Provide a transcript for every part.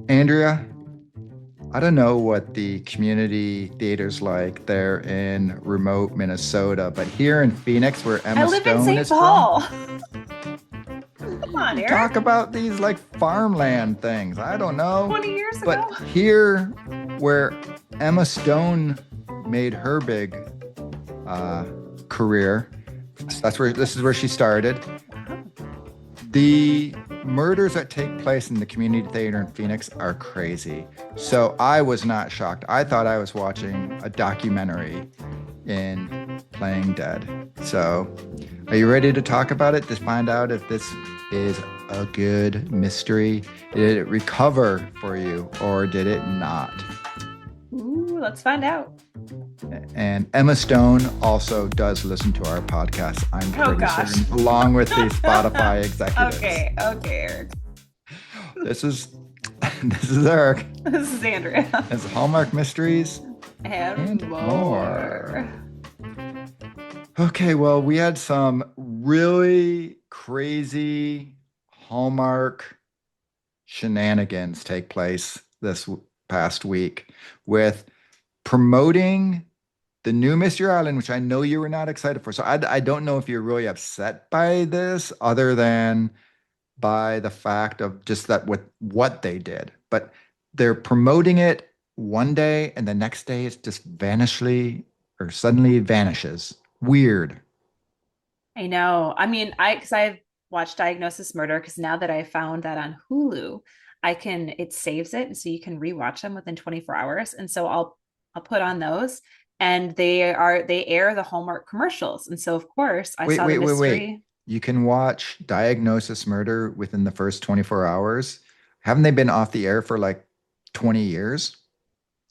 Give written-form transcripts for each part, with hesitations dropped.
Andrea, I don't know what the community theater's like there in remote Minnesota, but here in Phoenix, where I Emma live in Stone St. is from, Paul. Come on, you talk Eric. about these like farmland things. I don't know. 20 years ago. But here, where Emma Stone made her big uh, career, this is where she started. Wow. The murders that take place in the community theater in Phoenix are crazy. So I was not shocked. I thought I was watching a documentary in Playing Dead. So are you ready to talk about it to find out if this is a good mystery? Did it recover for you or did it not? Ooh, let's find out. And Emma Stone also does listen to our podcast, I'm Oh pretty gosh. certain, along with the Spotify executives. Okay, Eric. This is this is Eric. This is Andrea. It's Hallmark Mysteries And and more. more. Okay, well, we had some really crazy Hallmark shenanigans take place past week with promoting the new Mystery Island, which I know you were not excited for. So I don't know if you're really upset by this, other than by the fact of just that with what they did. But they're promoting it one day and the next day it just vanishly or suddenly vanishes. Weird. I know. I mean, because I've watched Diagnosis Murder because now that I found that on Hulu, it saves it. And so you can rewatch them within 24 hours. And so I'll put on those and they air the Hallmark commercials. And so of course I Wait, saw the wait, wait, wait. mystery. You can watch Diagnosis Murder within the first 24 hours. Haven't they been off the air for like 20 years?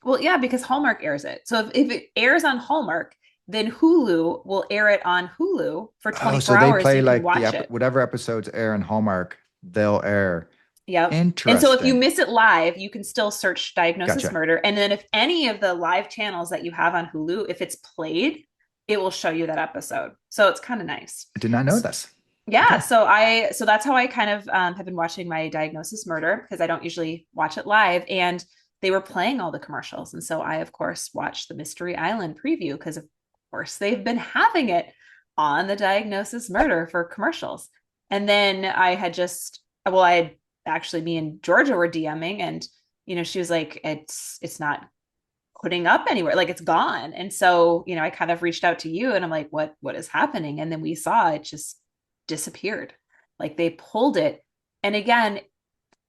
Well, yeah, because Hallmark airs it. So if it airs on Hallmark, then Hulu will air it on Hulu for Oh, 24 so they hours. play You can like watch it. whatever episodes air in Hallmark, they'll air. Yep. And so if you Interesting. miss it live, you can still search Diagnosis Gotcha. Murder. And then if any of the live channels that you have on Hulu, if it's played, it will show you that episode. So it's kind of nice. I did not know this. Yeah, Okay. so that's how I kind of have been watching my Diagnosis Murder because I don't usually watch it live, and they were playing all the commercials, and so I of course watched the Mystery Island preview because of course they've been having it on the Diagnosis Murder for commercials, and then I had actually me and Georgia were DMing, and she was like, it's not putting up anywhere, like it's gone, and so I kind of reached out to you, and I'm like, what is happening? And then we saw it just disappeared. Like they pulled it. And again,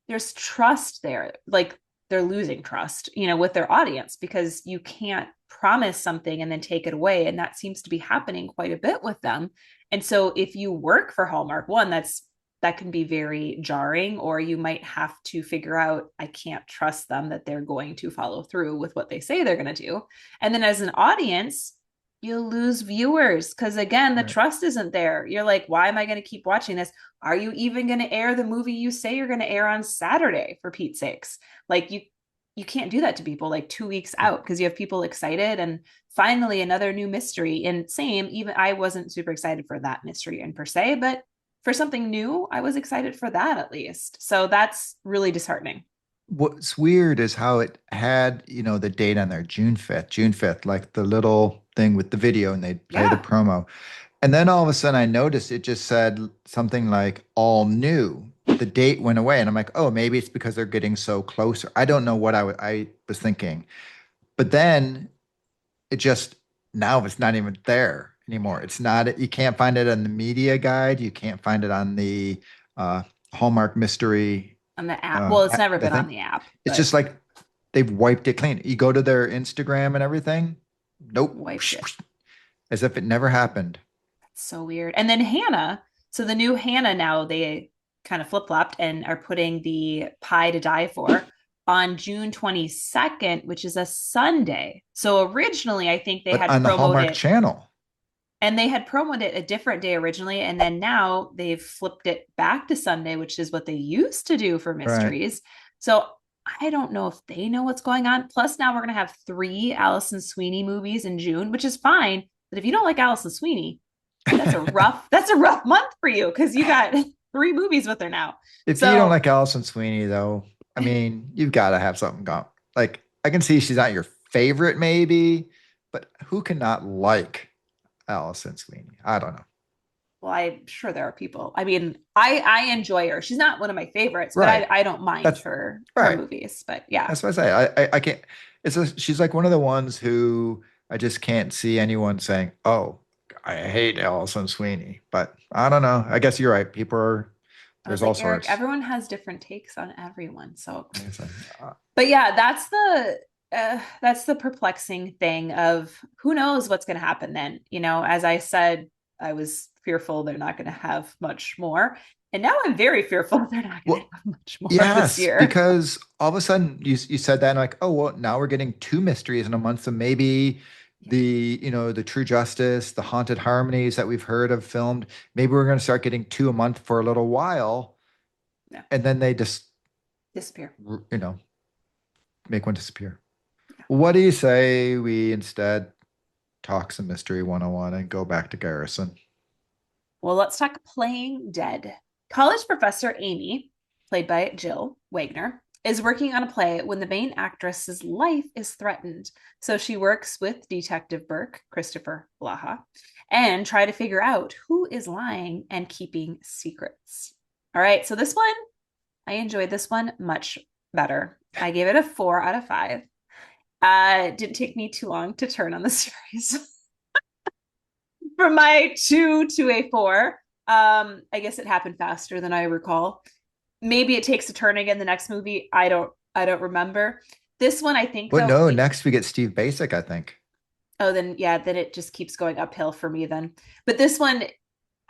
there's trust there. Like they're losing trust, with their audience because you can't promise something and then take it away. And that seems to be happening quite a bit with them. And so if you work for Hallmark, that can be very jarring, or you might have to figure out, I can't trust them that they're going to follow through with what they say they're going to do. And then as an audience, you lose viewers because again the Right. trust isn't there. You're like, why am I going to keep watching this? Are you even going to air the movie you say you're going to air on Saturday, for Pete's sakes? Like you can't do that to people like 2 weeks out because you have people excited and finally another new mystery. And same, even I wasn't super excited for that mystery in per se, but for something new I was excited for that at least. So that's really disheartening. What's weird is how it had, the date on there, June 5th, like the little thing with the video and they'd play the Yeah. promo. And then all of a sudden I noticed it just said something like all new. The date went away. And I'm like, oh, maybe it's because they're getting so closer. I don't know what I was thinking. But then it just, now it's not even there anymore. It's not, you can't find it on the media guide. You can't find it on the uh, Hallmark Mystery On the app, well, it's never I been on think the app, it's but just like they've wiped it clean. You go to their Instagram and everything, nope, wiped it. as if it never happened. So weird. And then Hannah, so the new Hannah now they kind of flip-flopped and are putting the Pie to Die For on June 22nd, which is a Sunday. So originally I think they But had on the promoted Hallmark it, channel, and they had promoted it a different day originally, and then now they've flipped it back to Sunday, which is what they used to do for right? mysteries. So I don't know if they know what's going on. Plus now we're going to have 3 Allison Sweeney movies in June, which is fine. But if you don't like Allison Sweeney, that's a rough month for you because you got 3 movies with her now. If you don't So like Allison Sweeney, though, I mean, you've got to have something going. Like, I can see she's not your favorite, maybe, but who cannot like Allison Sweeney? I don't know. Well, I'm sure there are people. I mean, I enjoy her. She's not one of my favorites, but Right. I don't mind That's her right. movies. But yeah, That's what I say. I can't. She's like one of the ones who I just can't see anyone saying, "Oh, I hate Allison Sweeney." But I don't know. I guess you're right. People are. I was There's all like, Eric, sorts. everyone has different takes on everyone. So, Like I said, but yeah, that's the perplexing thing of who knows what's going to happen then. You know, as I said, I was fearful they're not going to have much more, and now I'm very fearful they're not going to well, have much more this yes, year. because all of a sudden you said that and like, oh well, now we're getting two mysteries in a month, so maybe Yeah, the True Justice, the Haunted Harmonies that we've heard of filmed, maybe we're going to start getting two a month for a little while, yeah, and then they just disappear. you know make one disappear. Yeah. What do you say we instead talk some Mystery 101 and go back to Garrison? Well, let's talk playing dead. College professor Amy, played by Jill Wagner, is working on a play when the main actress's life is threatened. So she works with Detective Burke, Kristoffer Polaha, and try to figure out who is lying and keeping secrets. All right, so this one, I enjoyed this one much better. I gave it a 4 out of 5. It didn't take me too long to turn on the series. From my 2 to a 4. I guess it happened faster than I recall. Maybe it takes a turn again the next movie. I don't remember. This one, I think But though, no, it, next we get Steve Basic, I think. oh then yeah, then it just keeps going uphill for me then. But this one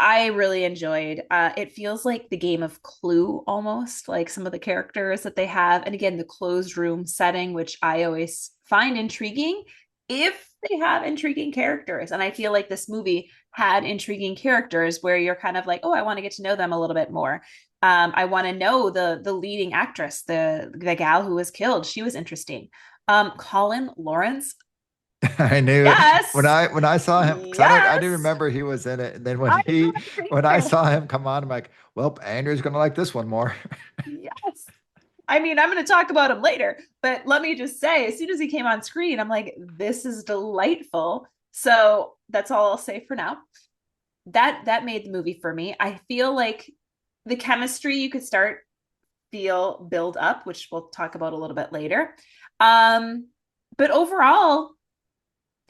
I really enjoyed. It feels like the game of Clue almost, like some of the characters that they have. And again, the closed room setting, which I always find intriguing if they have intriguing characters. And I feel like this movie had intriguing characters where you're kind of like, oh, I want to get to know them a little bit more. I want to know the leading actress, the gal who was killed. She was interesting. Colin Lawrence, I knew yes, when I saw him because I didn't yes, remember he was in it. And then I don't agree when I too. saw him come on, I'm like, well, Andrew's gonna like this one more. Yes. I mean, I'm going to talk about him later, but let me just say, as soon as he came on screen, I'm like, this is delightful. So that's all I'll say for now. That made the movie for me. I feel like the chemistry you could start feel build up, which we'll talk about a little bit later. Um, but overall,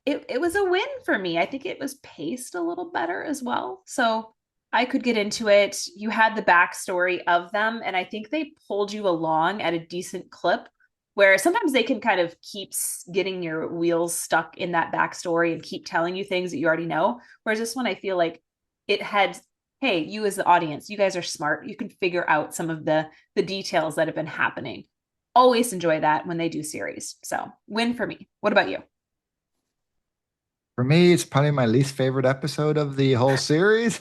it was a win for me. I think it was paced a little better as well. So I could get into it. You had the backstory of them, and I think they pulled you along at a decent clip where sometimes they can kind of keep getting your wheels stuck in that backstory and keep telling you things that you already know. Whereas this one, I feel like it had, hey, you as the audience, you guys are smart. You can figure out some of the details that have been happening. Always enjoy that when they do series. So win for me. What about you? For me, it's probably my least favorite episode of the whole series.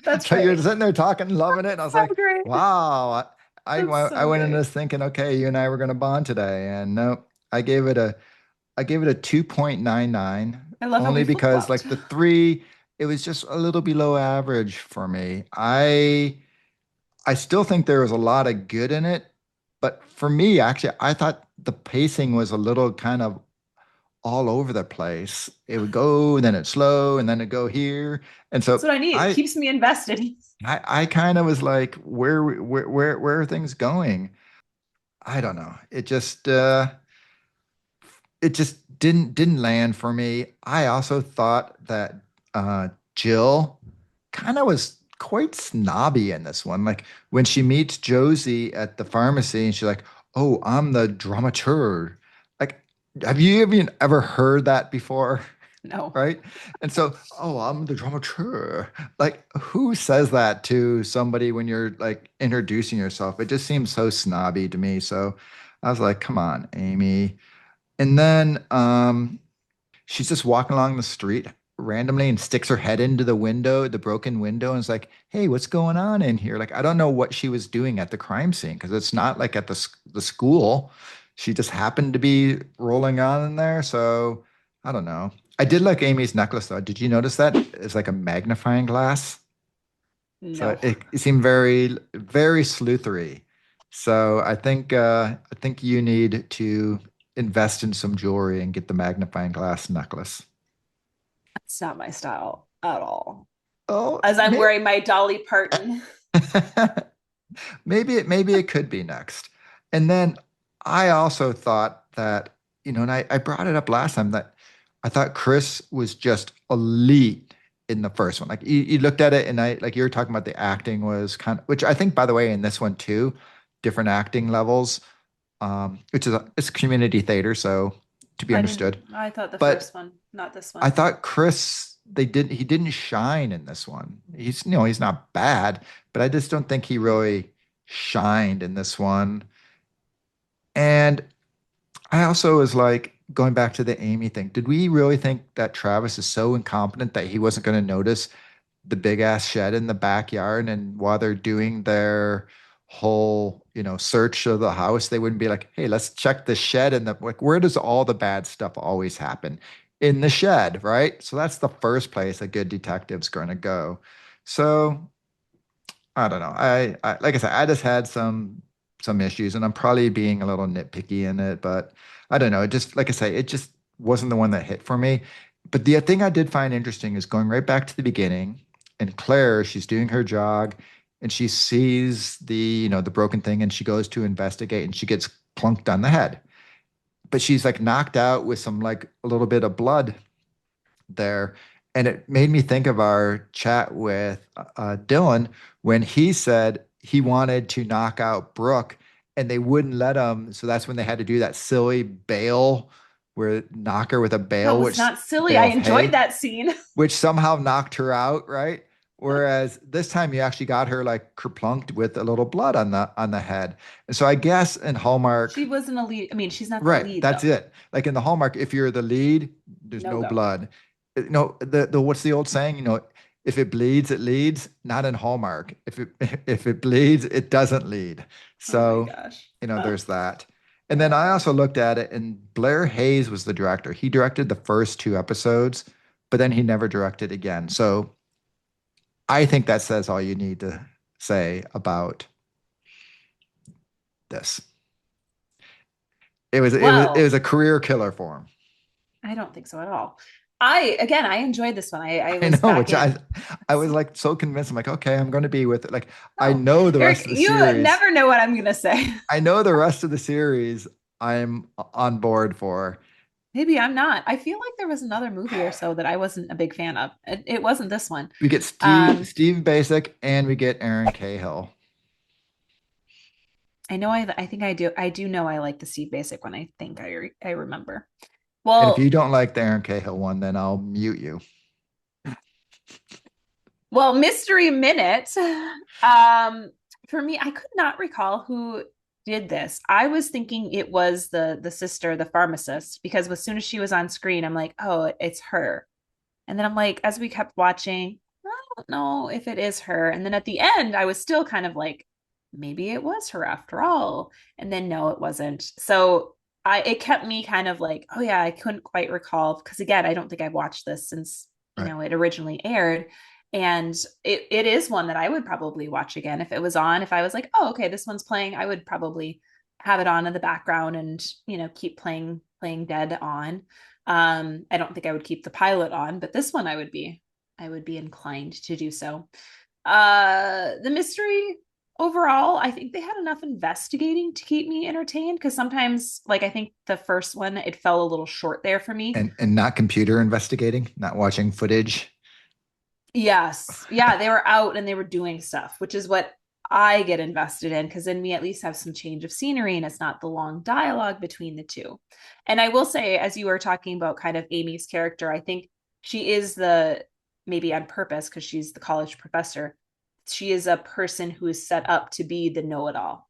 That's So you're great. sitting there talking, loving it, and I was So like, great. wow. That's I so went into great. this thinking, okay, you and I were gonna bond today, and no, I gave it a I gave it a 2.99 I love how we only flip because flopped. like the three, it was just a little below average for me. I still think there was a lot of good in it, but for me, actually, I thought the pacing was a little kind of all over the place. It would go, and then it's slow, and then it go here. And That's so what I need. It keeps me invested. I kind of was like, where are things going? I don't know. It just didn't land for me. I also thought that Jill kind of was quite snobby in this one. Like when she meets Josie at the pharmacy and she's like, "Oh, I'm the dramaturg." Like, have you even ever heard that before? No. Right? And so, "Oh, I'm the dramaturg." Like, who says that to somebody when you're like introducing yourself? It just seems so snobby to me. So I was like, "Come on, Amy." And then she's just walking along the street randomly and sticks her head into the window, the broken window, and is like, "Hey, what's going on in here?" Like, I don't know what she was doing at the crime scene because it's not like at the school. She just happened to be rolling on in there. So I don't know. I did like Amy's necklace though. Did you notice that? It's like a magnifying glass. So No. it seemed very, very sleuthery. So I think you need to invest in some jewelry and get the magnifying glass necklace. It's not my style at all. Oh, As I'm wearing my Dolly Parton. maybe it could be next. And then I also thought that, and I brought it up last time that I thought Chris was just elite in the first one. Like you looked at it and I like you were talking about the acting was kind of, which I think by the way in this one too, different acting levels. Which is it's community theater, so to be I didn't, understood. I thought the But first one, not this I one. thought Chris, he didn't shine in this one. He's not bad, but I just don't think he really shined in this one. And I also was like going back to the Amy thing. Did we really think that Travis is so incompetent that he wasn't going to notice the big ass shed in the backyard? And while they're doing their whole, search of the house, they wouldn't be like, hey, let's check the shed and the like, where does all the bad stuff always happen? In the shed, right? So that's the first place a good detective's going to go. So I don't know. I like I said, I just had some issues, and I'm probably being a little nitpicky in it, but I don't know. It just like I say, it just wasn't the one that hit for me. But the thing I did find interesting is going right back to the beginning, and Claire, she's doing her jog, and she sees the broken thing, and she goes to investigate, and she gets plunked on the head. But she's like knocked out with some like a little bit of blood there. And it made me think of our chat with Dylan when he said he wanted to knock out Brooke and they wouldn't let him. So that's when they had to do that silly bale where knock her with a That bale, was which not silly. bale I of enjoyed hay, that scene. which somehow knocked her out, right? Whereas this time you actually got her like kerplunked with a little blood on the head. And so I guess in She Hallmark, wasn't a lead. I mean, she's not the right. lead That's though. it. Like in the Hallmark, if you're the lead, there's No no go. blood. No, the what's the old saying? If it bleeds, it leads. Not in Hallmark. If it if it bleeds, it doesn't lead. Oh my So, gosh. there's that. And then I Uh, also looked at it, and Blair Hayes was the director. He directed the first two episodes, but then he never directed again. So I think that says all you need to say about this. It was well, a career killer for him. I don't think so at all. I enjoyed this one. I I was know, back which in. I was like so convinced. I'm like, okay, I'm going to be with it. Like, I Oh, know the rest Eric, of the you series. never know what I'm gonna say. I know the rest of the series. I'm on board for. Maybe I'm not. I feel like there was another movie or so that I wasn't a big fan of. It wasn't this one. We get Um, Steve Basic and we get Aaron Cahill. I know I think I do know I like the Steve Basic one. I think I remember. And if you Well, don't like the Aaron Cahill one, then I'll mute you. Mystery Minute. Um, for me, I could not recall who did this. I was thinking it was the sister, the pharmacist, because as soon as she was on screen, I'm like, oh, it's her. And then I'm like, as we kept watching, I don't know if it is her. And then at the end, I was still kind of like, maybe it was her after all. And then no, it wasn't. So it kept me kind of like, oh yeah, I couldn't quite recall because again, I don't think I've watched this since Right. it originally aired. And it is one that I would probably watch again if it was on. If I was like, oh, okay, this one's playing, I would probably have it on in the background and keep playing dead on. I don't think I would keep the pilot on, but this one I would be inclined to do so. The mystery overall, I think they had enough investigating to keep me entertained because sometimes, like I think the first one, it fell a little short there for me. And not computer investigating, not watching footage. Yes. Yeah, they were out and they were doing stuff, which is what I get invested in because then we at least have some change of scenery and it's not the long dialogue between the two. And I will say, as you were talking about kind of Amy's character, I think she is maybe on purpose because she's the college professor. She is a person who is set up to be the know-it-all.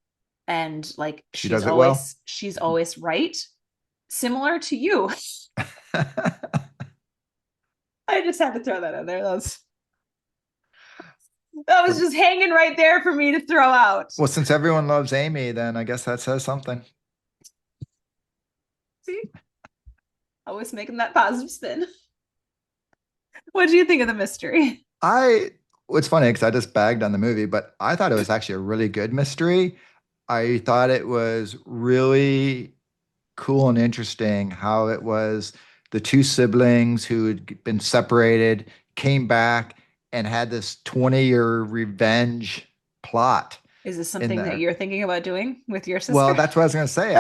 And like She does it well. she's always right, similar to you. I just had to throw that in there. That was just hanging right there for me to throw out. Well, since everyone loves Amy, then I guess that says something. See, always making that positive spin. What do you think of the mystery? I, it's funny because I just bagged on the movie, but I thought it was actually a really good mystery. I thought it was really cool and interesting how it was the two siblings who had been separated came back and had this 20-year revenge plot Is this in something that there. you're thinking about doing with your Well, sister? that's what I was going to say.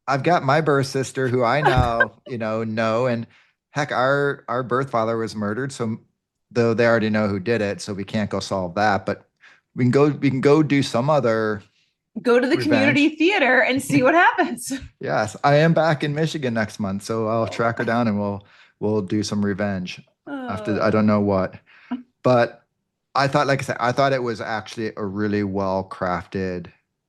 I've got my birth sister who I now, know, and heck, our birth father was murdered, so though they already know who did it, so we can't go solve that, but we can go do some other Go to the community revenge. theater and see what happens. Yes, I am back in Michigan next month, so I'll Oh. track her down and we'll do some revenge after I don't Oh. know what. But I thought, like I said, I thought it was actually a really well crafted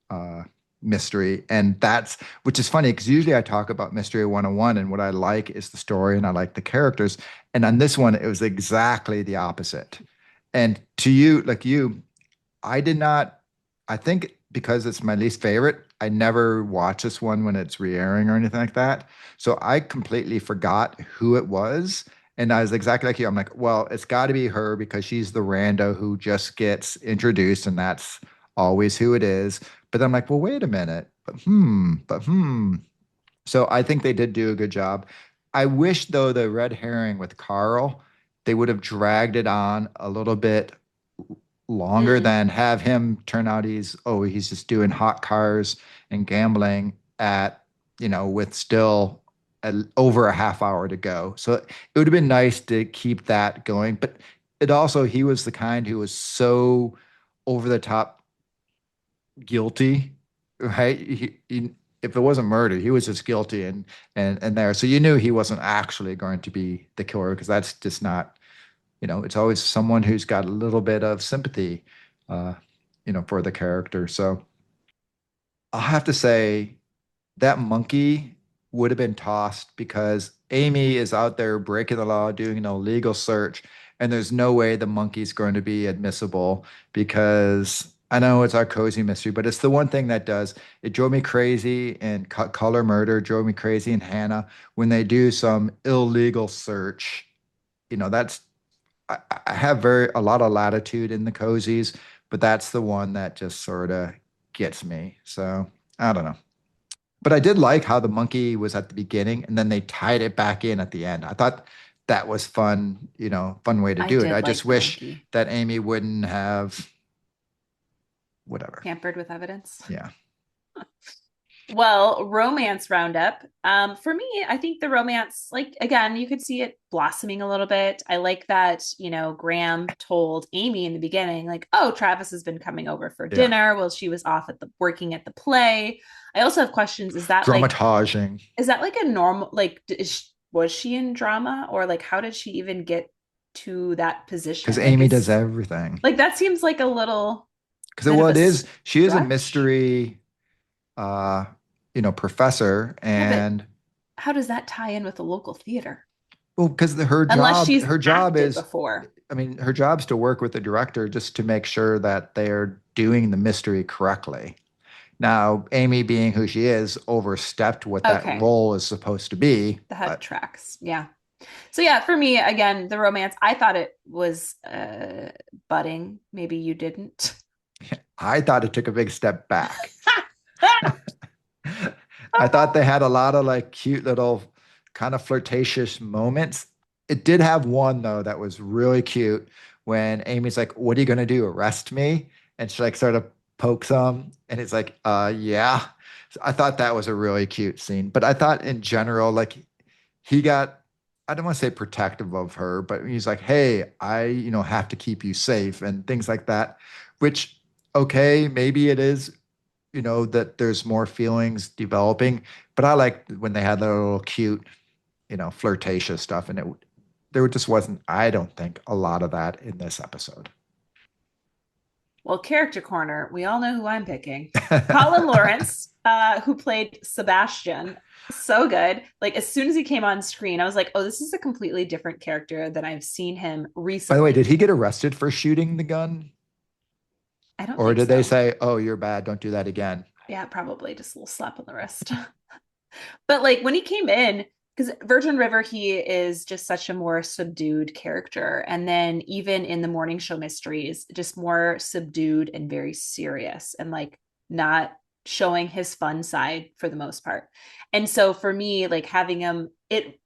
uh, mystery. And that's, which is funny because usually I talk about Mystery 101 and what I like is the story and I like the characters. And on this one, it was exactly the opposite. And to you, like you, I did not, I think because it's my least favorite, I never watch this one when it's re-airing or anything like that. So I completely forgot who it was. And I was exactly like you. I'm like, well, it's got to be her because she's the rando who just gets introduced, and that's always who it is. But I'm like, well, wait a minute. But. So I think they did do a good job. I wish, though, the red herring with Carl, they would have dragged it on a little bit longer Mm. than have him turn out he's just doing hot cars and gambling with still over a half hour to go. So it would have been nice to keep that going. But it also, he was the kind who was so over the top guilty, right? If it wasn't murder, he was just guilty and there. So you knew he wasn't actually going to be the killer because that's just not, it's always someone who's got a little bit of sympathy, uh, for the character. So I'll have to say that monkey would have been tossed because Amy is out there breaking the law, doing an illegal search, and there's no way the monkey's going to be admissible because I know it's our cozy mystery, but it's the one thing that does. It drove me crazy in Color Murder, drove me crazy in Hannah when they do some illegal search. That's I have a lot of latitude in the cozies, but that's the one that just sort of gets me. So I don't know. But I did like how the monkey was at the beginning and then they tied it back in at the end. I thought that was fun, fun way to I do it. I did just like the wish monkey. that Amy wouldn't have whatever. Tampered with evidence. Yeah. Well, romance roundup. For me, I think the romance, like again, you could see it blossoming a little bit. I like that, Graham told Amy in the beginning, like, oh, Travis has been coming over for Yeah. dinner while she was off at the working at the play. I also have questions. Dramatizing. Is that like a normal, like, was she in drama or like how did she even get to that Because position? Like, Amy does it's everything. like that seems like a little Because bit well, of a it is, she is a stretch. mystery uh, professor Yeah, but and how does that tie in with the local theater? well, because her Unless job, she's her job acted is, before. I mean, her job's to work with the director just to make sure that they're doing the mystery correctly. Now, Amy, being who she is, overstepped what that Okay, role is supposed to be. that But tracks. Yeah. So yeah, for me, again, the romance, I thought it was budding. Maybe you didn't. I thought it took a big step back. I thought they had a lot of like cute little kind of flirtatious moments. It did have one though that was really cute when Amy's like, "What are you gonna do? Arrest me?" And she like sort of pokes him, and it's like, yeah." So I thought that was a really cute scene. But I thought in general, like he got, I don't want to say protective of her, but he's like, "Hey, I, have to keep you safe," and things like that, which, okay, maybe it is that there's more feelings developing. But I like when they had their little cute, flirtatious stuff, and there just wasn't, I don't think, a lot of that in this episode. Well, character corner, we all know who I'm picking. Colin Lawrence, who played Sebastian, so good. Like as soon as he came on screen, I was like, oh, this is a completely different character than I've seen him By the way, recently. did he get arrested for shooting the gun, I don't or think did they so. say, "Oh, you're bad, don't do that again"? Yeah, probably just a little slap on the wrist. But like when he came in, because Virgin River, he is just such a more subdued character. And then even in the morning show mysteries, just more subdued and very serious. And like not showing his fun side for the most part. And so for me, like having him, it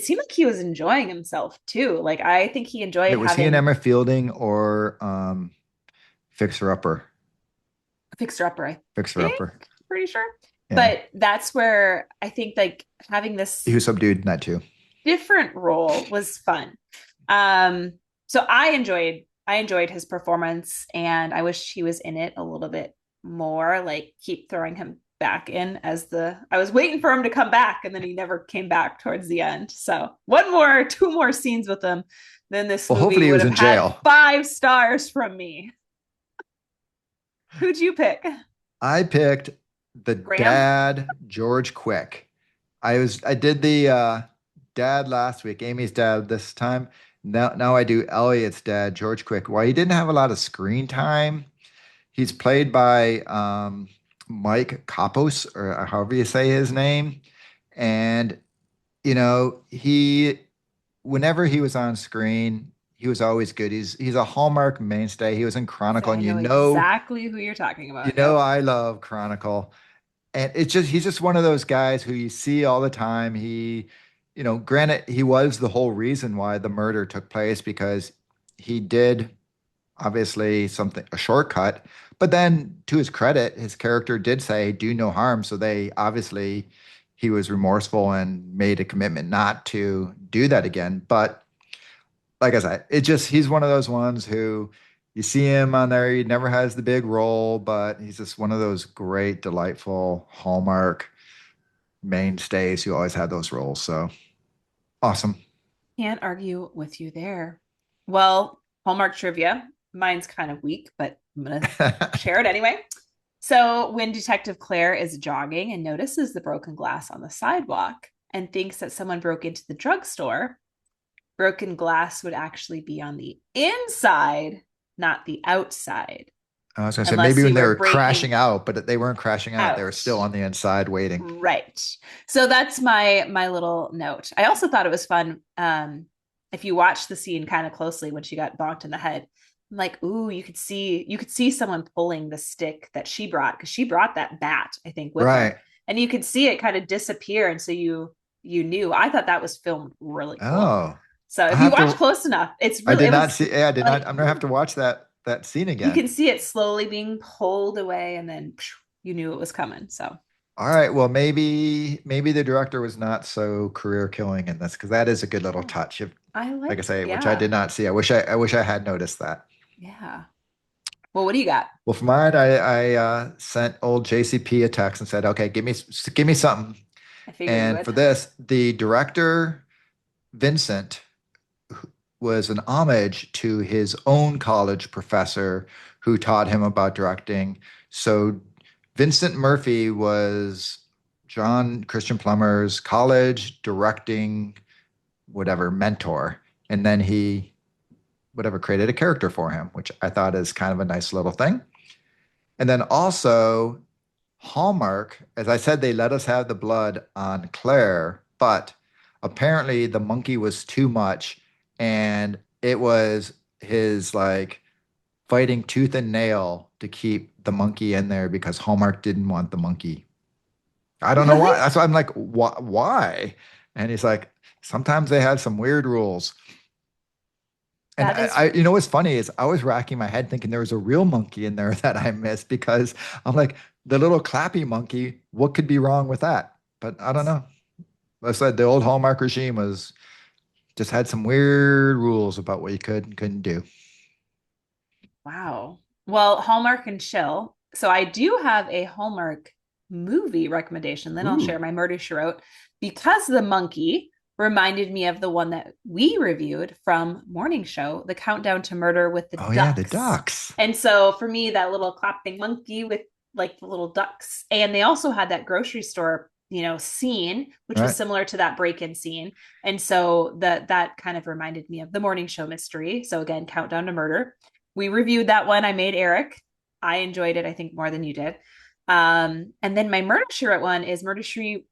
seemed like he was enjoying himself too. Like I think he enjoyed Wait, was he an having Emma Fielding or Fixer Upper? Fixer Upper, I Fixer think, Upper. pretty sure. Yeah. But that's where I think like having this He was subdued in that too. different role was fun. Um, so I enjoyed his performance, and I wish he was in it a little bit more. Like keep throwing him back in as the I was waiting for him to come back, and then he never came back towards the end. So two more scenes with him, then this Well, movie hopefully he would was have in had jail. 5 stars from me. Who'd you pick? I picked the Graham? dad, George Quick. I did the dad last week, Amy's dad this time. Now I do Elliot's dad, George Quick. While he didn't have a lot of screen time, he's played by Mike Kapos, or however you say his name. And he whenever he was on screen, he was always good. He's a Hallmark mainstay. He was in Chronicle, I and know exactly who you're talking about. Yep. I love Chronicle. And he's just one of those guys who you see all the time. Granted, he was the whole reason why the murder took place because he did obviously a shortcut. But then to his credit, his character did say, do no harm. So he was remorseful and made a commitment not to do that again. But like I said, he's one of those ones who you see him on there, he never has the big role, but he's just one of those great, delightful Hallmark mainstays who always had those roles. So awesome. Can't argue with you there. Well, Hallmark trivia. Mine's kind of weak, but I'm going to share it anyway. So, when Detective Claire is jogging and notices the broken glass on the sidewalk and thinks that someone broke into the drugstore, broken glass would actually be on the inside, not the outside, I was going to say maybe unless when you they were were breaking crashing out, but they weren't crashing out. They were out. still on the inside waiting. Right. So that's my little note. I also thought it was fun. If you watch the scene kind of closely when she got bonked in the head, I'm like, ooh, you could see someone pulling the stick that she brought because she brought that bat, I think, with her, Right. and you could see it kind of disappear, and so you knew. I thought that was filmed really cool. Oh, So I if you have watch to. close enough, it's I really did it not was see. Yeah, I did not. like I'm gonna have to watch that scene you again. can see it slowly being pulled away, and then you knew it was coming. So All right. Well, maybe the director was not so career killing in this because that is a good little oh, touch. I Like I liked, say, which I yeah. did not see. I wish I had noticed that. Yeah. Well, what do you got? Well, for mine, I sent old JCP a text and said, "Okay, give me something." I figured you And for would. this, the director Vincent was an homage to his own college professor who taught him about directing. So Vincent Murphy was John Christian Plummer's college directing whatever mentor, and then he whatever created a character for him, which I thought is kind of a nice little thing. And then also Hallmark, as I said, they let us have the blood on Claire, but apparently the monkey was too much, and it was his like fighting tooth and nail to keep the monkey in there because Hallmark didn't want the monkey. I don't know Really? why. That's why I'm like, why? And he's like, sometimes they have some weird rules. And That is you know what's funny is I was racking my head thinking there was a real monkey in there that I missed because I'm like, the little clappy monkey, what could be wrong with that? But I don't know. I said the old Hallmark regime was just had some weird rules about what you could and couldn't do. wow. Well, Hallmark and chill. So I do have a Hallmark movie recommendation. Then I'll share Ooh. my murder she wrote because the monkey reminded me of the one that we reviewed from Morning Show, The Countdown to Murder with the Oh yeah, the Ducks. ducks. And so for me, that little clapping monkey with like the little ducks, and they also had that grocery store, scene, which was Right. similar to that break-in scene. And so that kind of reminded me of the Morning Show mystery. So again, Countdown to Murder. We reviewed that one. I made Eric. I enjoyed it, I think, more than you did. And then my Murder She Wrote one is Murder She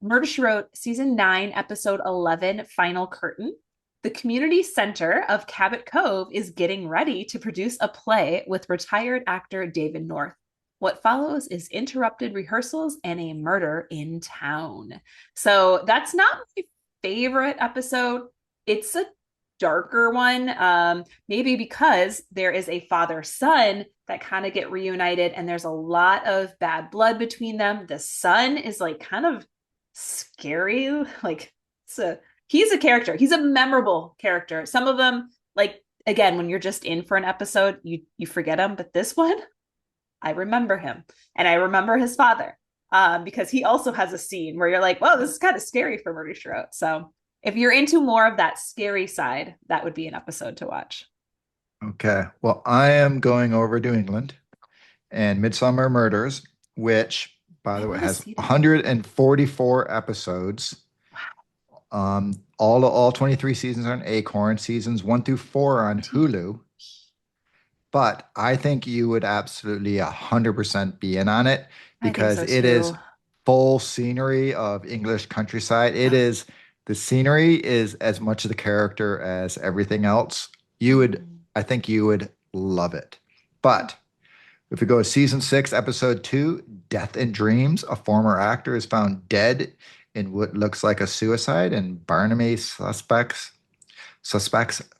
Wrote season 9, episode 11, Final Curtain. The community center of Cabot Cove is getting ready to produce a play with retired actor David North. What follows is interrupted rehearsals and a murder in town. So that's not my favorite episode. It's a darker one, maybe because there is a father son that kind of get reunited, and there's a lot of bad blood between them. The son is like kind of scary. Like, he's a character. He's a memorable character. Some of them, like, again, when you're just in for an episode, you forget him. But this one, I remember him, and I remember his father, because he also has a scene where you're like, "Well, this is kind of scary for Murder She Wrote." So if you're into more of that scary side, that would be an episode to watch. Okay. Well, I am going over to England and Midsummer Murders, which, by I the way, want to has see that. 144 episodes. All 23 seasons are on Acorn, seasons 1 through 4 on Hulu. But I think you would absolutely 100% be in on it I think because so it too. is full scenery of English countryside. The scenery is as much of the character as everything else. I think you would love it. But if we go to season 6, episode 2, Death in Dreams, a former actor is found dead in what looks like a suicide, and Barnaby suspects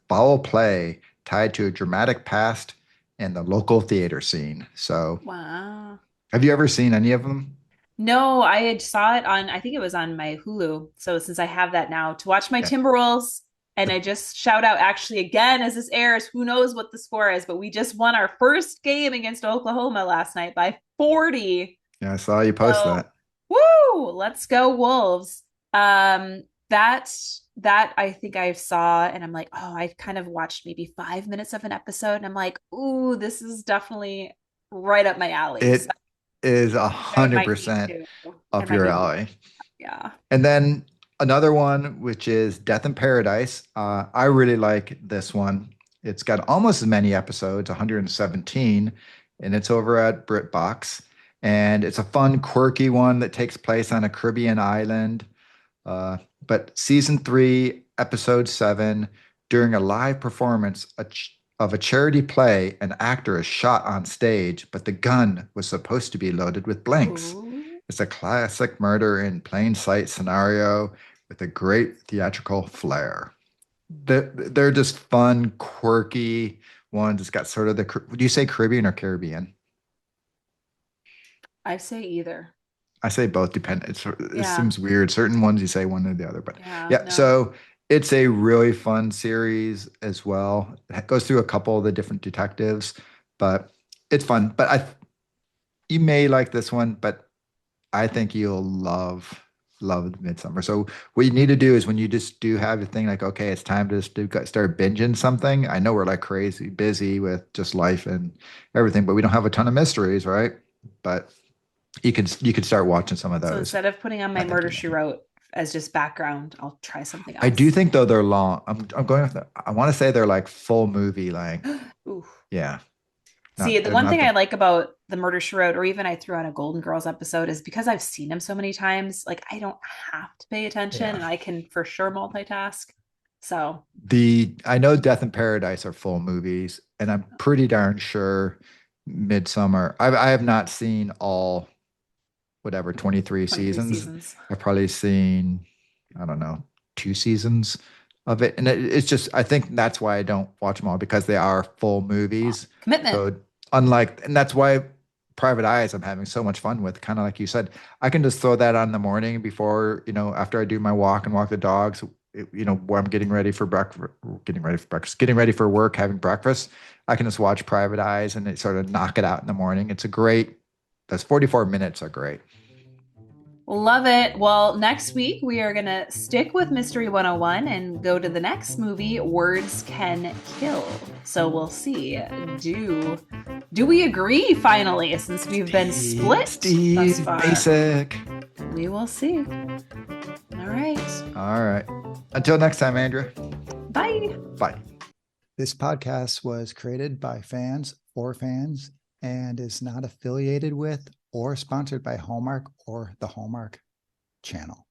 foul play tied to a dramatic past and the local theater scene. So, Wow. have you ever seen any of them? No, I had saw it on, I think it was on my Hulu. So since I have that now to watch my Yeah. Timberwolves, and I just shout out actually again as this airs, who knows what the score is, but we just won our first game against Oklahoma last night by 40. Yeah, I saw you post So, that. woo, let's go Wolves. That that I think I saw, and I'm like, oh, I kind of watched maybe 5 minutes of an episode, and I'm like, ooh, this is definitely right up my alley. So It is a I hundred might need percent to. I up might your need to. alley. Yeah. And then another one, which is Death in Paradise. I really like this one. It's got almost as many episodes, 117, and it's over at BritBox. And it's a fun, quirky one that takes place on a Caribbean island. Uh, but season 3, episode 7, during a live performance of a charity play, an actor is shot on stage, but the gun was supposed to be loaded with blanks. Ooh. It's a classic murder in plain sight scenario with a great theatrical flair. They're just fun, quirky ones. It's got sort of would you say Caribbean or Caribbean? I say either. I say both depend. It Yeah. seems weird. Certain ones you say one or the other, but Yeah. yeah. No. So it's a really fun series as well. It goes through a couple of the different detectives, but it's fun. But you may like this one, but I think you'll love Midsummer. So what you need to do is when you just do have a thing like, okay, it's time to just start binging something. I know we're like crazy busy with just life and everything, but we don't have a ton of mysteries, right? But you could start watching some of So those. instead of putting on I my think Murder you She like it. Wrote as just background, I'll try something I do else. think though they're long. I'm going with I want to say they're like full movie length. Ooh. Yeah. See, Not the they're one not thing I the like about the Murder She Wrote, or even I threw on a Golden Girls episode, is because I've seen them so many times, like I don't have to pay attention yeah. and I can for sure multitask. So, I know Death in Paradise are full movies, and I'm pretty darn sure Midsummer. I have not seen all whatever 23 23 seasons. seasons. I've probably seen, I don't know, 2 seasons of it. And it's just, I think that's why I don't watch them all because they are full Wow. movies. Commitment. So, and that's why Private Eyes I'm having so much fun with. Kind of like you said, I can just throw that on in the morning before, after I do my walk and walk the dogs, where I'm getting ready for getting ready for work, having breakfast. I can just watch Private Eyes and it sort of knock it out in the morning. Those 44 minutes are great. Love it. Well, next week we are going to stick with Mystery 101 and go to the next movie, Words Can Kill. So we'll see. Do we agree finally since we've been split thus Steve far? Basic. We will see. All right. All right. Until next time, Andrea. Bye. Bye. This podcast was created by fans for fans and is not affiliated with or sponsored by Hallmark or the Hallmark Channel.